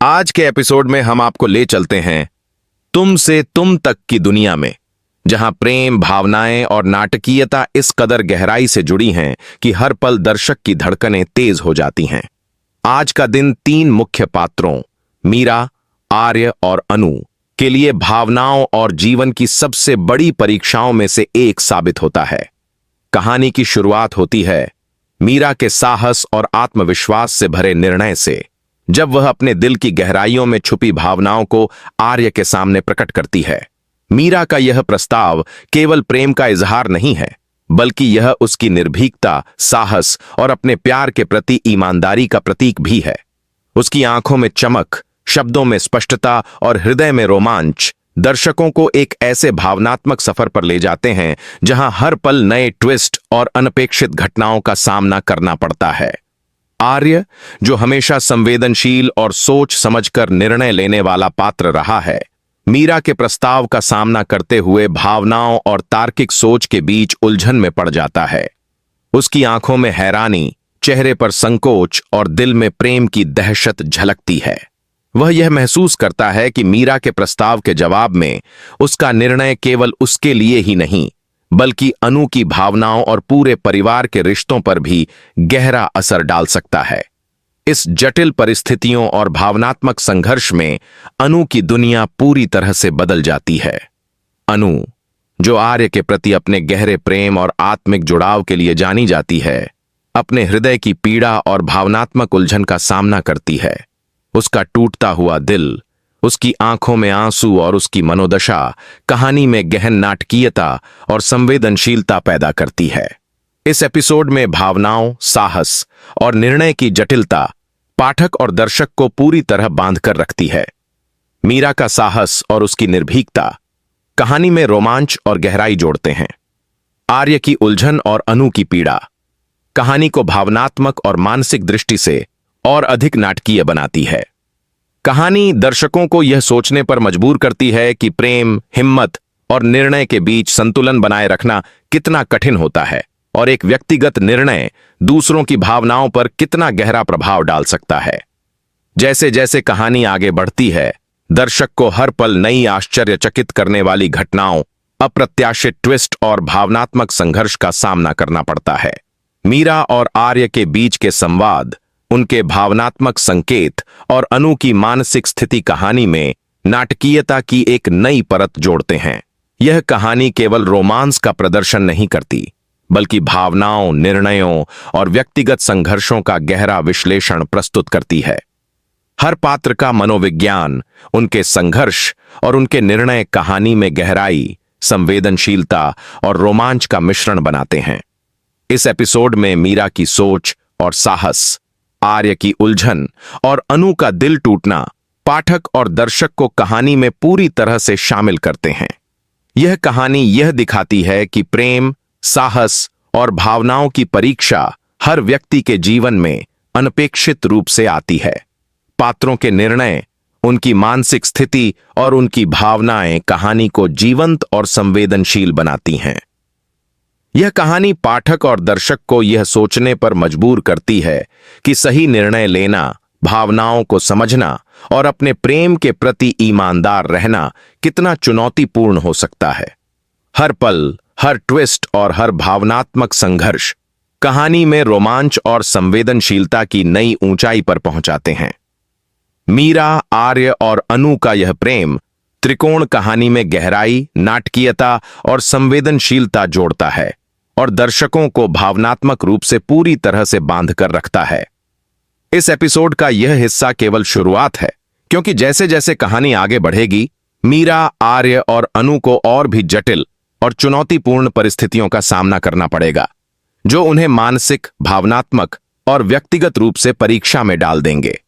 आज के एपिसोड में हम आपको ले चलते हैं तुम से तुम तक की दुनिया में, जहां प्रेम, भावनाएं और नाटकीयता इस कदर गहराई से जुड़ी हैं कि हर पल दर्शक की धड़कनें तेज हो जाती हैं। आज का दिन तीन मुख्य पात्रों मीरा, आर्य और अनु के लिए भावनाओं और जीवन की सबसे बड़ी परीक्षाओं में से एक साबित होता है। कहानी की शुरुआत होती है मीरा के साहस और आत्मविश्वास से भरे निर्णय से, जब वह अपने दिल की गहराइयों में छुपी भावनाओं को आर्य के सामने प्रकट करती है। मीरा का यह प्रस्ताव केवल प्रेम का इजहार नहीं है, बल्कि यह उसकी निर्भीकता, साहस और अपने प्यार के प्रति ईमानदारी का प्रतीक भी है। उसकी आंखों में चमक, शब्दों में स्पष्टता और हृदय में रोमांच दर्शकों को एक ऐसे भावनात्मक सफर पर ले जाते हैं जहां हर पल नए ट्विस्ट और अनपेक्षित घटनाओं का सामना करना पड़ता है। आर्य, जो हमेशा संवेदनशील और सोच समझकर निर्णय लेने वाला पात्र रहा है, मीरा के प्रस्ताव का सामना करते हुए भावनाओं और तार्किक सोच के बीच उलझन में पड़ जाता है। उसकी आंखों में हैरानी, चेहरे पर संकोच और दिल में प्रेम की दहशत झलकती है। वह यह महसूस करता है कि मीरा के प्रस्ताव के जवाब में उसका निर्णय केवल उसके लिए ही नहीं, बल्कि अनु की भावनाओं और पूरे परिवार के रिश्तों पर भी गहरा असर डाल सकता है। इस जटिल परिस्थितियों और भावनात्मक संघर्ष में अनु की दुनिया पूरी तरह से बदल जाती है। अनु, जो आर्य के प्रति अपने गहरे प्रेम और आत्मिक जुड़ाव के लिए जानी जाती है, अपने हृदय की पीड़ा और भावनात्मक उलझन का सामना करती है। उसका टूटता हुआ दिल, उसकी आंखों में आंसू और उसकी मनोदशा कहानी में गहन नाटकीयता और संवेदनशीलता पैदा करती है। इस एपिसोड में भावनाओं, साहस और निर्णय की जटिलता पाठक और दर्शक को पूरी तरह बांधकर रखती है। मीरा का साहस और उसकी निर्भीकता कहानी में रोमांच और गहराई जोड़ते हैं। आर्य की उलझन और अनु की पीड़ा कहानी को भावनात्मक और मानसिक दृष्टि से और अधिक नाटकीय बनाती है। कहानी दर्शकों को यह सोचने पर मजबूर करती है कि प्रेम, हिम्मत और निर्णय के बीच संतुलन बनाए रखना कितना कठिन होता है और एक व्यक्तिगत निर्णय दूसरों की भावनाओं पर कितना गहरा प्रभाव डाल सकता है। जैसे जैसे कहानी आगे बढ़ती है, दर्शक को हर पल नई आश्चर्यचकित करने वाली घटनाओं, अप्रत्याशित ट्विस्ट और भावनात्मक संघर्ष का सामना करना पड़ता है। मीरा और आर्य के बीच के संवाद, उनके भावनात्मक संकेत और अनु की मानसिक स्थिति कहानी में नाटकीयता की एक नई परत जोड़ते हैं। यह कहानी केवल रोमांस का प्रदर्शन नहीं करती, बल्कि भावनाओं, निर्णयों और व्यक्तिगत संघर्षों का गहरा विश्लेषण प्रस्तुत करती है। हर पात्र का मनोविज्ञान, उनके संघर्ष और उनके निर्णय कहानी में गहराई, संवेदनशीलता और रोमांच का मिश्रण बनाते हैं। इस एपिसोड में मीरा की सोच और साहस, आर्य की उलझन और अनु का दिल टूटना पाठक और दर्शक को कहानी में पूरी तरह से शामिल करते हैं। यह कहानी यह दिखाती है कि प्रेम, साहस और भावनाओं की परीक्षा हर व्यक्ति के जीवन में अनपेक्षित रूप से आती है। पात्रों के निर्णय, उनकी मानसिक स्थिति और उनकी भावनाएं कहानी को जीवंत और संवेदनशील बनाती हैं। यह कहानी पाठक और दर्शक को यह सोचने पर मजबूर करती है कि सही निर्णय लेना, भावनाओं को समझना और अपने प्रेम के प्रति ईमानदार रहना कितना चुनौतीपूर्ण हो सकता है। हर पल, हर ट्विस्ट और हर भावनात्मक संघर्ष कहानी में रोमांच और संवेदनशीलता की नई ऊंचाई पर पहुंचाते हैं। मीरा, आर्य और अनु का यह प्रेम त्रिकोण कहानी में गहराई, नाटकीयता और संवेदनशीलता जोड़ता है और दर्शकों को भावनात्मक रूप से पूरी तरह से बांधकर रखता है। इस एपिसोड का यह हिस्सा केवल शुरुआत है, क्योंकि जैसे जैसे कहानी आगे बढ़ेगी, मीरा, आर्य और अनु को और भी जटिल और चुनौतीपूर्ण परिस्थितियों का सामना करना पड़ेगा, जो उन्हें मानसिक, भावनात्मक और व्यक्तिगत रूप से परीक्षा में डाल देंगे।